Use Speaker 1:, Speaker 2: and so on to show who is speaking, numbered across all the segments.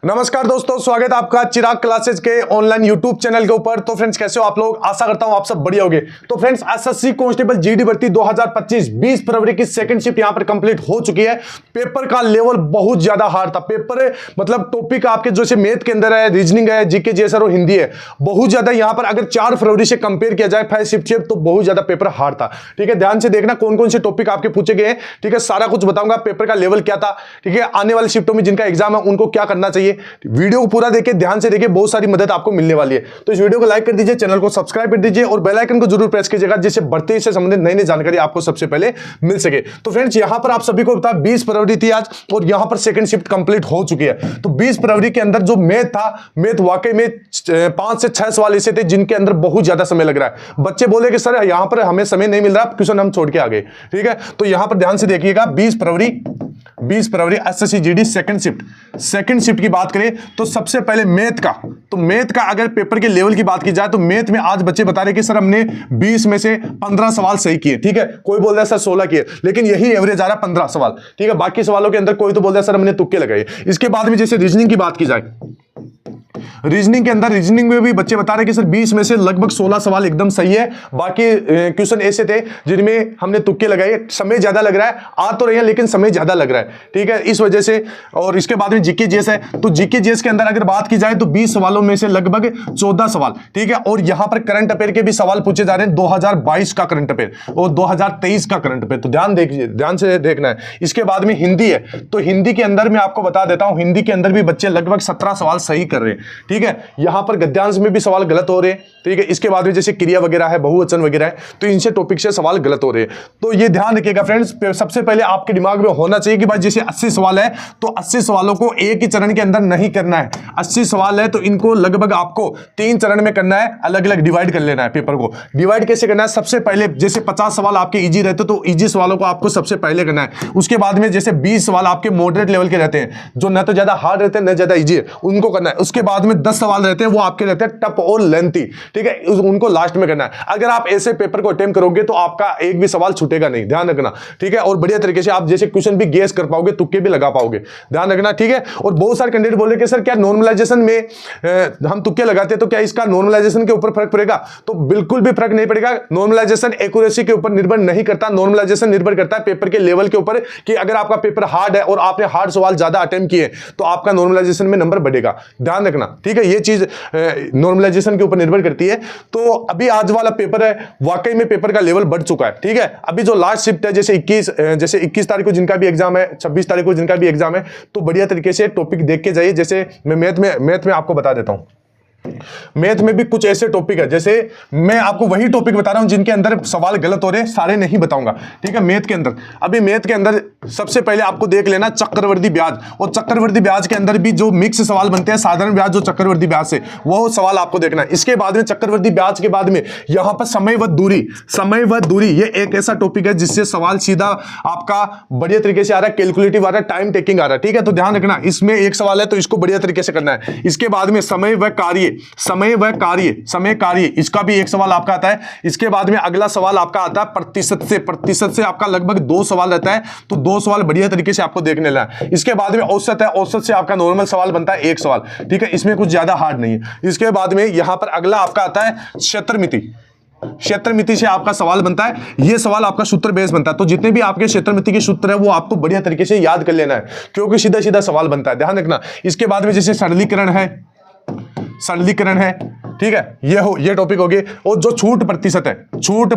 Speaker 1: नमस्कार दोस्तों, स्वागत है आपका चिराग क्लासेस के ऑनलाइन यूट्यूब चैनल के ऊपर। तो फ्रेंड्स कैसे हो आप लोग? आशा करता हूं आप सब बढ़िया होंगे। तो फ्रेंड्स एसएससी कांस्टेबल जीडी भर्ती 2025 20 फरवरी की सेकंड शिफ्ट यहां पर कंप्लीट हो चुकी है। पेपर का लेवल बहुत ज्यादा हार्ड था। पेपर मतलब टॉपिक आपके जैसे मैथ के अंदर है, रीजनिंग है, जीके जीएसआर और हिंदी है, बहुत ज्यादा यहां पर अगर 4 फरवरी से कंपेयर किया जाए 5 शिफ्ट से, तो बहुत ज्यादा पेपर हार्ड था। ठीक है, ध्यान से देखना कौन कौन से टॉपिक आपके पूछे गए हैं। ठीक है, सारा कुछ बताऊंगा, पेपर का लेवल क्या था। ठीक है, आने वाली शिफ्टों में जिनका एग्जाम है उनको क्या करना चाहिए। वीडियो को पूरा देखिए, ध्यान से देखिए, बहुत सारी मदद आपको मिलने वाली है। तो इस वीडियो को लाइक कर दीजिए, चैनल को सब्सक्राइब कर दीजिए और बेल आइकन को जरूर प्रेस कीजिएगा, जिससे बढ़ते से संबंधित नई नई जानकारी आपको सबसे पहले मिल सके। तो फ्रेंड्स यहां पर आप सभी को बता 20 फरवरी थी आज और यहां पर सेकंड शिफ्ट कंप्लीट हो चुकी है। तो 20 फरवरी के अंदर जो मैथ था, मैथ वाकई में 5 से 6 सवाल ऐसे थे जिनके अंदर बहुत ज्यादा समय लग रहा है। बच्चे बोले कि सर यहां पर हमें समय नहीं मिल रहा, क्वेश्चन हम छोड़ के आ गए। ठीक है, तो यहां पर ध्यान से देखिएगा, 20 फरवरी एसएससी जीडी सेकंड शिफ्ट की बात करें तो सबसे पहले मैथ का अगर पेपर के लेवल की बात की जाए तो मैथ में आज बच्चे बता रहे कि सर हमने 20 में से 15 सवाल सही किए। ठीक है, कोई बोल रहा है सर 16 किए, लेकिन यही एवरेज आ रहा है 15 सवाल। ठीक है, बाकी सवालों के अंदर कोई तो बोल रहा है सर हमने तुक्के लगाए। इसके बाद में जैसे रीजनिंग की बात की जाए, रीजनिंग में भी बच्चे बता रहे कि सर 20 में से लगभग 16 सवाल एकदम सही है, बाकी क्वेश्चन ऐसे थे जिनमें हमने तुक्के लगाए। समय ज्यादा लग रहा है, आ तो रही है लेकिन समय ज्यादा लग रहा है। ठीक है, इस वजह से। और इसके बाद में जीके जीएस है, तो जीके जीएस के अंदर अगर बात की जाए तो 20 सवालों में से लगभग 14 सवाल। ठीक है, और यहां पर करंट अफेयर के भी सवाल पूछे जा रहे हैं, 2022 का करंट अफेयर और 2023 का करंट अफेयर। तो ध्यान से देखना है। इसके बाद में हिंदी है, तो हिंदी के अंदर मैं आपको बता देता हूं, हिंदी के अंदर भी बच्चे लगभग 17 सवाल सही कर रहे हैं। ठीक है, यहां पर गद्यांश में भी सवाल गलत हो रहे हैं। ठीक है, इसके बाद में जैसे क्रिया वगैरह है, बहुवचन वगैरह है, तो इनसे टॉपिक से सवाल गलत हो रहे हैं। तो ये ध्यान रखिएगा फ्रेंड्स। सबसे पहले आपके दिमाग में होना चाहिए कि भाई जैसे 80 सवाल है तो 80 सवालों को एक ही चरण के अंदर नहीं करना है। 80 सवाल है तो इनको लगभग आपको 3 चरण में करना है, अलग अलग डिवाइड कर लेना है। पेपर को डिवाइड कैसे करना है? सबसे पहले जैसे 50 सवाल आपके इजी रहते तो इजी सवालों को आपको सबसे पहले करना है। उसके बाद में जैसे 20 सवाल आपके मॉडरेट लेवल के रहते हैं, जो न तो ज्यादा हार्ड रहते हैं न ज्यादा इजी है, उनको करना है। उसके बाद में 10 सवाल रहते हैं, वो आपके रहते हैं टफ और लेंथी। ठीक है, उनको लास्ट में करना है। अगर आप ऐसे पेपर को अटेम्प्ट करोगे तो आपका एक भी सवाल छूटेगा नहीं, ध्यान रखना। ठीक है, और बढ़िया तरीके से आप जैसे क्वेश्चन भी गेस कर पाओगे, तुक्के भी लगा पाओगे, ध्यान रखना। ठीक है, और बहुत सारे कैंडिडेट बोले कि सर क्या नॉर्मलाइजेशन में हम तुक्के लगाते हैं तो क्या इसका नॉर्मलाइजेशन के ऊपर फर्क पड़ेगा? तो बिल्कुल भी फर्क नहीं पड़ेगा। नॉर्मलाइजेशन एक्यूरेसी के ऊपर निर्भर नहीं करता, नॉर्मलाइजेशन निर्भर करता है पेपर के लेवल के ऊपर, कि अगर आपका पेपर हार्ड है और आपने हार्ड सवाल ज्यादा अटेम्प्ट किए तो आपका नॉर्मलाइजेशन में नंबर बढ़ेगा, ध्यान रखना। ठीक है, ये चीज नॉर्मलाइजेशन के ऊपर निर्भर करती है। तो अभी आज वाला पेपर है, वाकई में पेपर का लेवल बढ़ चुका है। ठीक है, अभी जो लास्ट शिफ्ट है जैसे 21 तारीख को जिनका भी एग्जाम है, 26 तारीख को जिनका भी एग्जाम है, तो बढ़िया तरीके से टॉपिक देख के जाइए। जैसे मैं मैथ में आपको बता देता हूं, मैथ में भी कुछ ऐसे टॉपिक है, जैसे मैं आपको वही टॉपिक बता रहा हूं जिनके अंदर सवाल गलत हो रहे हैं, सारे नहीं बताऊंगा। ठीक है, मैथ के अंदर अभी मैथ के अंदर सबसे पहले आपको देख लेना चक्रवर्ती ब्याज, और चक्रवर्ती ब्याज के अंदर भी जो मिक्स सवाल बनते हैं, साधारण ब्याज जो चक्रवर्ती ब्याज से, वो सवाल आपको देखना है। इसके बाद में चक्रवर्ती ब्याज के बाद में यहां पर समय व दूरी ये एक ऐसा टॉपिक है जिससे सवाल सीधा आपका बढ़िया तरीके से आ रहा है, कैलकुलेटिव आ रहा है, टाइम टेकिंग आ रहा है। ठीक है, तो ध्यान रखना, इसमें एक सवाल है तो इसको बढ़िया तरीके से करना है। इसके बाद में समय कार्य, इसका भी एक सवाल आपका आता है। इसके बाद में अगला सवाल आपका आता है प्रतिशत से आपका लगभग 2 सवाल रहता है, तो 2 सवाल बढ़िया तरीके से आपको देखने लेना है। इसके बाद में औसत है, औसत से आपका नॉर्मल सवाल बनता है 1 सवाल। ठीक है, इसमें कुछ ज्यादा हार्ड नहीं है। इसके बाद में यहां पर अगला आपका आता है क्षेत्रमिति से आपका सवाल बनता है। यह सवाल आपका सूत्र बेस बनता है, तो जितने भी आपके क्षेत्रमिति के सूत्र है वो आपको बढ़िया तरीके से याद कर लेना है, क्योंकि सीधा सीधा सवाल बनता है, ध्यान रखना। इसके बाद में जैसे सरलीकरण है। ठीक है, ये टॉपिक हो गए। और जो छूट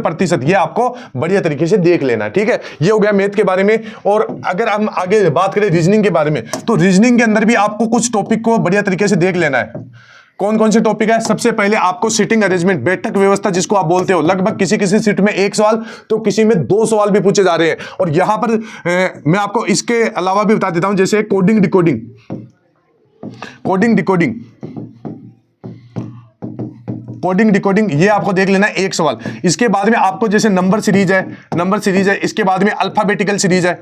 Speaker 1: प्रतिशत ये आपको बढ़िया तरीके से देख लेना है। ठीक है, ये हो गया मैथ के बारे में। और अगर हम आगे बात करें रीजनिंग के बारे में, तो रीजनिंग के अंदर भी आपको कुछ टॉपिक को बढ़िया तरीके से देख लेना है। कौन कौन से टॉपिक है? सबसे पहले आपको सीटिंग अरेंजमेंट, बैठक व्यवस्था जिसको आप बोलते हो, लगभग किसी सीट में 1 सवाल तो किसी में 2 सवाल भी पूछे जा रहे हैं। और यहां पर मैं आपको इसके अलावा भी बता देता हूं, जैसे कोडिंग डिकोडिंग ये आपको देख लेना है 1 सवाल। इसके बाद में आपको जैसे नंबर सीरीज है, इसके बाद में अल्फाबेटिकल सीरीज है,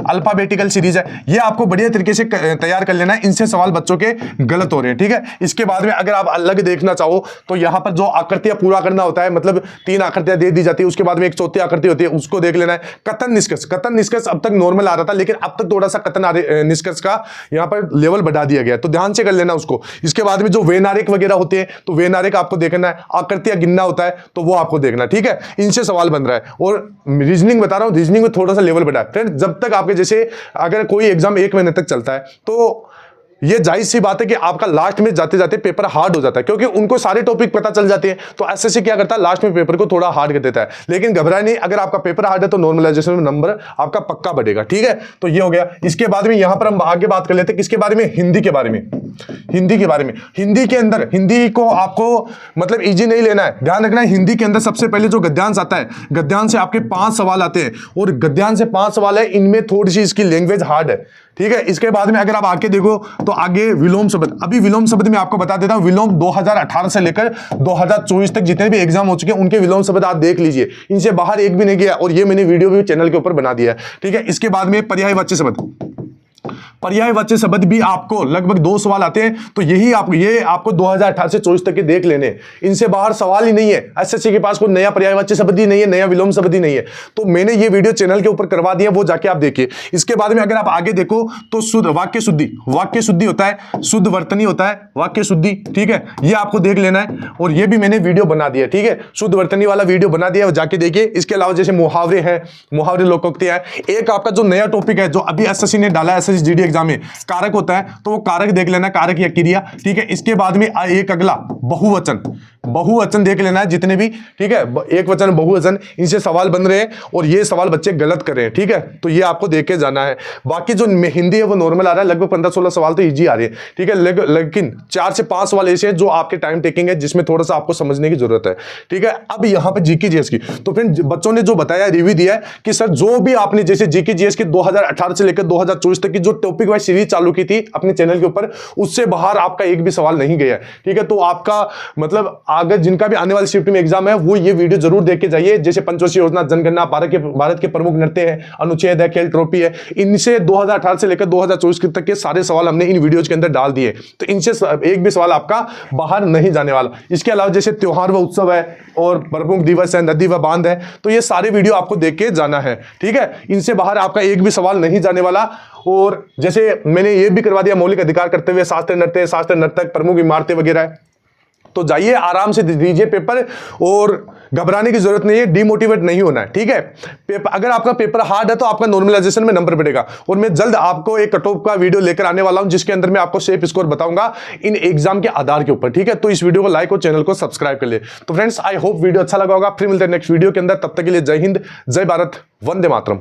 Speaker 1: अल्फाबेटिकल सीरीज है, ये आपको बढ़िया तरीके से तैयार कर लेना है। इनसे सवाल बच्चों के गलत हो रहे हैं, ठीक है। इसके बाद में अगर आप अलग देखना चाहो तो यहां पर जो आकृतियां पूरा करना होता है, मतलब 3 आकृतियां दे दी जाती है, उसके बाद में एक चौथी आकृति होती है, उसको देख लेना है। कथन निष्कर्ष, कथन निष्कर्ष अब तक नॉर्मल आ रहा था, लेकिन अब तक थोड़ा सा कथन निष्कर्ष का यहां पर लेवल बढ़ा दिया गया, तो ध्यान से कर लेना उसको। इसके बाद में जो वैनारिक वगैरह होते हैं, तो वैनारिक आपको देखना है, आकृतियां गिनना होता है, तो वो आपको देखना, ठीक है। इनसे सवाल बन रहा है। और रीजनिंग बता रहा हूं, रीजनिंग में थोड़ा सा लेवल बढ़ा है फ्रेंड। जब तक आपके जैसे अगर कोई एग्जाम 1 महीने तक चलता है, तो ये जाहिर सी बात है कि आपका लास्ट में जाते जाते पेपर हार्ड हो जाता है, क्योंकि उनको सारे टॉपिक पता चल जाते हैं। तो एसएससी क्या करता है, लास्ट में पेपर को थोड़ा हार्ड कर देता है। लेकिन घबराए नहीं, अगर आपका पेपर हार्ड है तो नॉर्मलाइजेशन में नंबर आपका पक्का बढ़ेगा, ठीक है। तो ये हो गया। इसके बाद में यहां पर हम आगे बात कर लेते हैं किसके बारे में, हिंदी के बारे में। हिंदी के बारे में, हिंदी के अंदर, हिंदी को आपको मतलब इजी नहीं लेना है, ध्यान रखना है। हिंदी के अंदर सबसे पहले जो गद्यांश आता है, गद्यांश से आपके 5 सवाल आते हैं, और गद्यांश से 5 सवाल है, इनमें थोड़ी सी इसकी लैंग्वेज हार्ड है, ठीक है। इसके बाद में अगर आप आगे देखो तो आगे विलोम शब्द, अभी विलोम शब्द में आपको बता देता हूं, विलोम 2018 से लेकर 2024 तक जितने भी एग्जाम हो चुके हैं उनके विलोम शब्द आप देख लीजिए, इनसे बाहर एक भी नहीं गया, और ये मैंने वीडियो भी चैनल के ऊपर बना दिया है, ठीक है। इसके बाद में पर्यायवाची शब्द, पर्यायवाची शब्द भी आपको लगभग 2 सवाल आते हैं, तो यही आपको 2018 से 24 तक के देख लेने, इनसे बाहर सवाल ही नहीं है। एसएससी के पास कोई नया पर्यायवाची शब्द ही नहीं है, नया विलोम शब्द ही नहीं है, तो मैंने ये वीडियो चैनल के ऊपर करवा दिया, वो जाके आप देखिए। इसके बाद में अगर आप आगे देखो तो शुद्ध वाक्य शुद्धि, वाक्य शुद्धि होता है, शुद्ध वर्तनी होता है, वाक्य शुद्धि, ठीक है, ये आपको देख लेना है, और ये भी मैंने वीडियो बना दिया, ठीक है, शुद्ध वर्तनी वाला वीडियो बना दिया, जाके देखिए। इसके अलावा जैसे मुहावरे हैं, मुहावरे लोकोक्तियां हैं। एक आपका जो नया टॉपिक है जो अभी एसएससी ने डाला है, एसएससी जीडी एग्जाम में, कारक होता है, तो वो कारक देख लेना, कारक या क्रिया, ठीक है। इसके बाद में एक अगला बहुवचन, बहुवचन देख लेना है जितने भी, ठीक है, एक वचन बहुवचन, इनसे सवाल बन रहे हैं, और ये सवाल बच्चे गलत कर रहे हैं, ठीक है, तो ये आपको देख के जाना है। बाकी जो हिंदी है वो नॉर्मल आ रहा है, लगभग 15-16 सवाल तो इजी आ रहे हैं, ठीक है, लेकिन 4 से 5 सवाल ऐसे हैं जो आपके टाइम टेकिंग है, जिसमें थोड़ा सा आपको समझने की जरूरत है, ठीक है। अब यहाँ पे जीके जीएस की, तो फिर बच्चों ने जो बताया, रिव्यू दिया है कि सर जो भी आपने जैसे जीके जीएस की 2018 से लेकर 2024 तक की जो टॉपिक वाइज सीरीज चालू की थी अपने चैनल के ऊपर, उससे बाहर आपका एक भी सवाल नहीं गया, ठीक है। तो आपका मतलब आगे जिनका भी आने वाली शिफ्ट में एग्जाम है, वो ये वीडियो जरूर देख के जाइए। जैसे पंचवर्षीय योजना, जनगणना, भारत के प्रमुख नृत्य है, अनुच्छेद है, खेल ट्रॉफी है, इनसे 2018 से लेकर 2024 तक के सारे सवाल हमने इन वीडियोज के अंदर डाल दिए, तो इनसे एक भी सवाल आपका बाहर नहीं जाने वाला। इसके अलावा जैसे त्योहार व उत्सव है, और प्रमुख दिवस है, नदी व बांध है, तो ये सारे वीडियो आपको देख के जाना है, ठीक है। इनसे बाहर आपका एक भी सवाल नहीं जाने वाला। और जैसे मैंने ये भी करवा दिया, मौलिक अधिकार करते हुए शास्त्र नृत्य, शास्त्र नर्तक, प्रमुख इमारतें वगैरह है, तो जाइए आराम से दीजिए पेपर, और घबराने की जरूरत नहीं है, डिमोटिवेट नहीं होना है, ठीक है। अगर आपका पेपर हार्ड है तो आपका नॉर्मलाइजेशन में नंबर बढ़ेगा, और मैं जल्द आपको एक कट ऑफ का वीडियो लेकर आने वाला हूं, जिसके अंदर मैं आपको सेफ स्कोर बताऊंगा इन एग्जाम के आधार के ऊपर, ठीक है। तो इस वीडियो को लाइक और चैनल को सब्सक्राइब कर ले। तो फ्रेंड्स, आई होप वीडियो अच्छा लगा होगा। फिर मिलते हैं नेक्स्ट वीडियो के अंदर, तब तक के लिए जय हिंद, जय भारत, वंदे मातरम।